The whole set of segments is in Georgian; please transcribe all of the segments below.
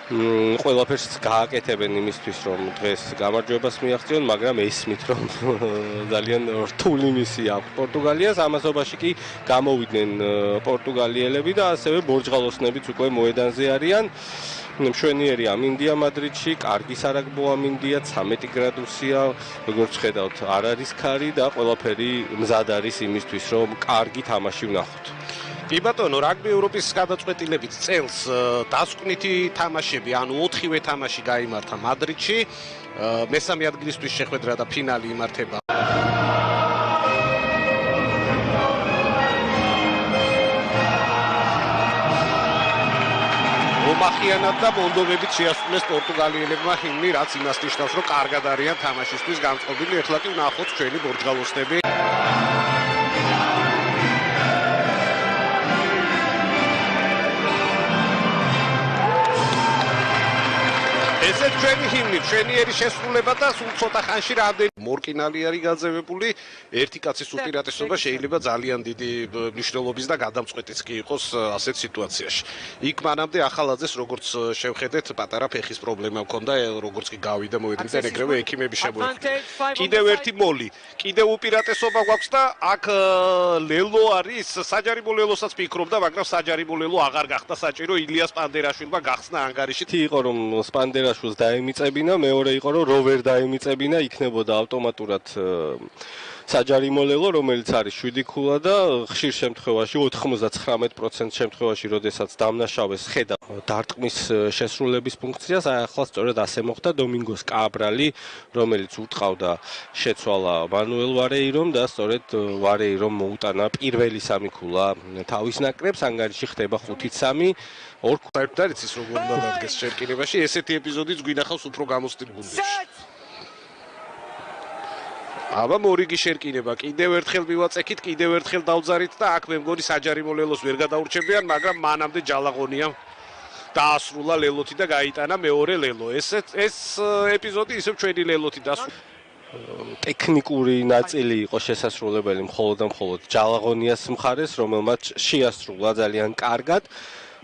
ყველაფერს გააკეთებენ იმისთვის, რომ დღეს გამარჯვებას მიაღწიონ, მაგრამ ესმით, რომ ძალიან რთული მისია აქვს პორტუგალიას. ამასობაში კი გამოვიდნენ პორტუგალიელები და ასევე ბორჯღალოსნებიც უკვე მოედანზე არიან. მშვენიერი ამინდია მადრიდში, კარგი სარაგბო ამინდია, 13 გრადუსია, როგორც ხედავთ, არ არის ქარი და ყველაფერი მზად არის იმისთვის, რომ კარგი თამაში ვნახოთ. კი ბატონო, რაგბი ევროპის გადაწყვეტილებით წელს დასკვნითი თამაშები, ანუ 4-ვე თამაში გაიმართა მადრიდში, მესამე ადგილისთვის შეხვედრა და ფინალი იმართება. მომახიანად და მონდომებით შეასრულეს პორტუგალიელებმა ჰიმნი, რაც იმას ნიშნავს, რომ კარგად არიან თამაშისთვის განწყობილი. ეხლა კი ვნახოთ ჩვენი ბორჯღალოსნები. ესეც ჩვენი ჰიმნი, ჩვენიერი შესრულება და სულ ცოტა ხანში რამდენი მორკინალი არის გაძევებული. ერთი კაცის უპირატესობა შეიძლება ძალიან დიდი მნიშვნელობის და გადამწყვეტიც კი იყოს ასეთ სიტუაციაში. იქ მანამდე ახალაძეს როგორც შევხედეთ, პატარა ფეხის პრობლემა ჰქონდა, როგორც კი გავიდა მოედნიდან, ეგრევე ექიმები შემოიხვდა. კიდევ ერთი მოლი, კიდევ უპირატესობა გვაქვს და აქ ლელო არის, საჯარიმო ლელოსაც ფიქრობდა, მაგრამ საჯარიმო ლელო აღარ გახდა საჭირო, ილიას სპანდერაშვილმა გახსნა ანგარიში. იყო რომ სპანდერაშვილს დაემიწებინა, მეორე იყო რომ როვერ დაემიწებინა, იქნებოდა ავტომატურად საჯარიმო ლელო, რომელიც არის 7 ქულა და ხშირ შემთხვევაში 99% შემთხვევაში, როდესაც დამნაშავეს ხედა დარტყმის შესრულების ფუნქციას, ახლა სწორედ ასე მოხდა დომინგოს კაბრალი, რომელიც უტყავდა შეცვალა მანუელ ვარეირომ და სწორედ ვარეირომ მოუტანა პირველი 3 ქულა თავის ნაკრებს, ანგარიში ხდება 5-3. ორ საერთოდ არის ის როგორ უნდა დადგეს შერკინებაში, ესეთი ეპიზოდიც გვინახავს უფრო გამოცდილ გუნდებში. აბა მორიგი შერკინება, კიდევ ერთხელ მივაწექით, კიდევ ერთხელ დავძარით და აქ მე მგონი საჯარიმო ლელოს ვერ გადაურჩებიან, მაგრამ მანამდე ჯალაღონია დაასრულა ლელოთი და გაიტანა მეორე ლელო. ეს ეპიზოდი ისევ ჩვენი ლელოთი დასრულა. ტექნიკური ნაწილი იყო შესასრულებელი მხოლოდ და მხოლოდ ჯალაღონიას მხარეს, რომელმაც შეასრულა ძალიან კარგად.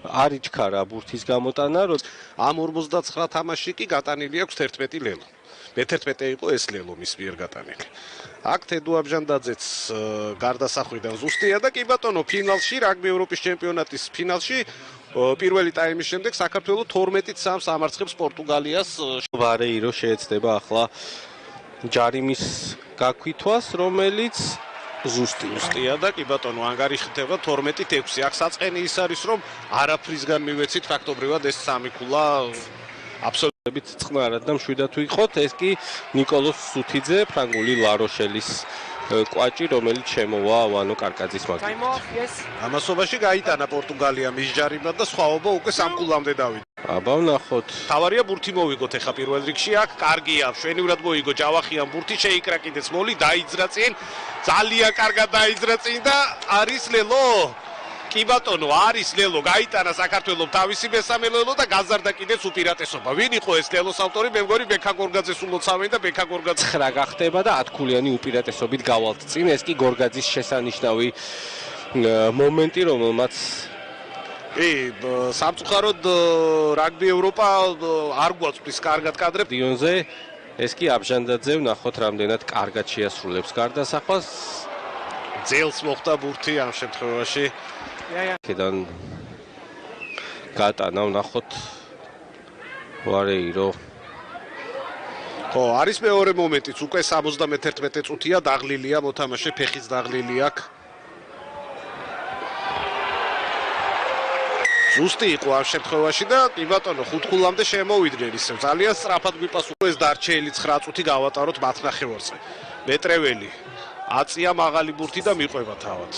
არ იჩქარა ბურთის გამოტანა, ამ 59 თამაში კი გატანილი აქვს 11 ლელო. მე-11 იყო ეს ლელო მის მიერ გატანილი. აქ თედუ აბჟანდაძეც გარდასახვიდან ზუსტია და კი ბატონო, ფინალში, რაგბი ევროპის ჩემპიონატის ფინალში პირველი ტაიმის შემდეგ საქართველოს 12-3 ამარცხებს პორტუგალიას. ვარეირო შეეცდება ახლა ჯარიმის გაქვითვას, რომელიც ზუსტია და კი ბატონო, ანგარიში ხდება 12-6. აქ საწყენი ის არის, რომ არაფრისგან მივეცით ფაქტობრივად ეს 3 ქულა აბსოლუტურად წყნარად და მშვიდად ვიყოთ. ეს კი ნიკოლოს სუთიძე, ფრანგული ლაროშელის კვაჭი, რომელიც შემოვა ვანო კარკაძის მაგივრით. ამასობაში გაიტანა პორტუგალია მის ჯარიმად და სხვაობა უკვე 3 ქულამდე დავიდა. აბა ვნახოთ. თავარია ბურთი მოვიგოთ ახლა პირველ რიგში აქ, კარგია, მშვენივრად მოიგო ჯავახიან ბურთი, შეიკრა კიდეც მოლი, დაიძრა წინ, ძალიან კარგად დაიძრა წინ და არის ლელო. კი ბატონო, არის ლელო, გაიტანა საქართველოს თავისი მესამე ლელო და გაზარდა კიდეც უპირატესობა. ვინ იყო ეს ლელოს ავტორი? მე მგონი ბექა გორგაძეს ulocavენ და ბექა გორგაძე 9 გახდება და 10 ქულიანი უპირატესობით გავალთ წინ. ეს კი გორგაძის შესანიშნავი მომენტი, რომელმაც სამწუხაროდ რაგბი ევროპა არ გვაწვდის კარგად კადრებს დიონზე. ეს კი აბჟანდაძე, ვნახოთ რამდენად კარგად შეასრულებს გარდასახვას. ძელს მოხდა ბურთი ამ შემთხვევაში. ქედან გატანა, ვნახოთ ვარეირო. ხო, არის მეორე მომენტიც, უკვე 71 წუთია, დაღლილია მოთამაშე, ფეხის დაღლილი აქვს. ზუსტი იყო ამ შემთხვევაში და კი ბატონო 5 ქულამდე შემოვიდნენ ისევ. ძალიან სწრაფად გვიპასუხა ეს დარჩენილი 9 წუთი გავატაროთ 10-ნახევარზე. მეტრეველი აწია მაღალი ბურთი და მიყვება თავად.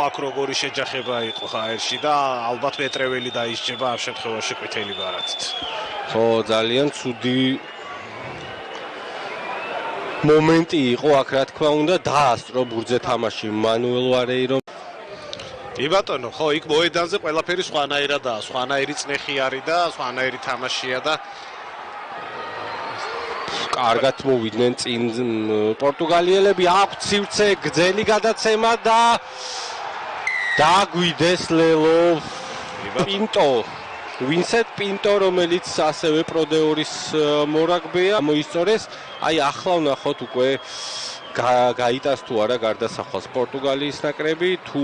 აქ როგორი შეჯახება იყო ხაერში და ალბათ მეტრეველი დაისჯება ამ შემთხვევაში ყვითელი ბარათით. ხო, ძალიან ცუდი მომენტი იყო აქ, რა თქმა უნდა, დაასწრო ბურთზე თამაში მანუელ ვარეირო. კი ბატონო, ხო, იქ მოედანზე ყველაფერი სხვანაირადაა, სხვანაირი წნეხი არის და სხვანაირი თამაშია და კარგად მოვიდნენ წინ პორტუგალიელები. აქვთ სივრცე, გრძელი გადაცემა და დაგვიდეს ლელო პინტო. ვინსენტ პინტო, რომელიც ასევე პროდეორის მორაგბეა, მოისწორეს. აი ახლა ვნახოთ უკვე გაიტანს თუ არა გარდასახვალს პორტუგალიის ნაკრები, თუ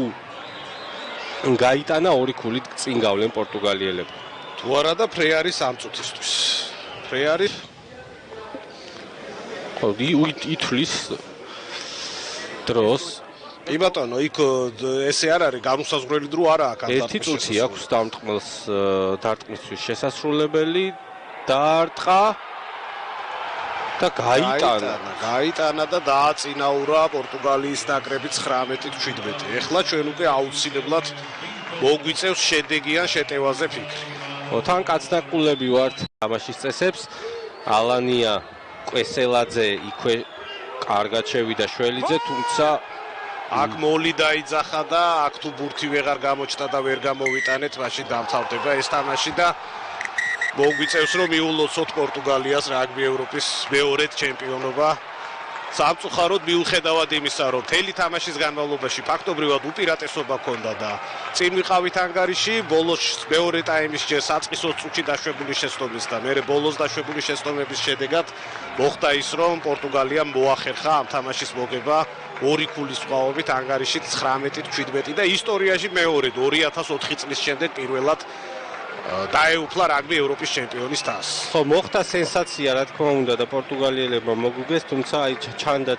გაიტანა ორი ქულით წინ გავლენ პორტუგალიელები. თუ არა და ფრეარის ამ წუთისთვის. ფრეარი ხო, ითვლის დროს კი ბატონო, იქ ესე არ არის განუსაზღვრელი დრო არა აქვს. ერთი წუთი აქვს დარტყმისთვის შესასრულებელი, დაარტყა და გაიტანა და დააწინაურა პორტუგალიის ნაკრები 19-17. ეხლა ჩვენ უკვე აუცილებლად მოგვიწევს შედეგიან შეტევაზე ფიქრი. თან კაცნაკულები ვართ თამაშის წესებს. ალანია, კვესელაძე იქვე კარგად შევიდა შველიძე, თუმცა აქ მოლი დაიძახა და აქ თუ ბურთი ვეღარ გამოჩნდა და ვერ გამოვიტანეთ, მაშინ დამთავრდება ეს თამაში და მოგვიწევს რომ მიულოცოთ პორტუგალიას რაგბი ევროპის მეორედ ჩემპიონობა. სამწუხაროდ მიუხედავად იმისა, რომ მთელი თამაშის განმავლობაში ფაქტობრივად უპირატესობა ჰქონდა და წინ ვიყავით ანგარიში, ბოლოს მეორე ტაიმის ჯერ საწყის 20 წუთში დაშვებული შეცდომის და მერე ბოლოს დაშვებული შეცდომების შედეგად მოხდა ის, რომ პორტუგალიამ მოახერხა ამ თამაშის მოგება ორი ქულის სხვაობით ანგარიში 19-17 და ისტორიაში მეორედ 2004 წლის შემდეგ პირველად დაეუფლა რაგბი ევროპის ჩემპიონის თასს. ხო, მოხდა სენსაცია, რა თქმა უნდა და პორტუგალიელებმა მოგვიგეს, თუმცა აი ჩანდა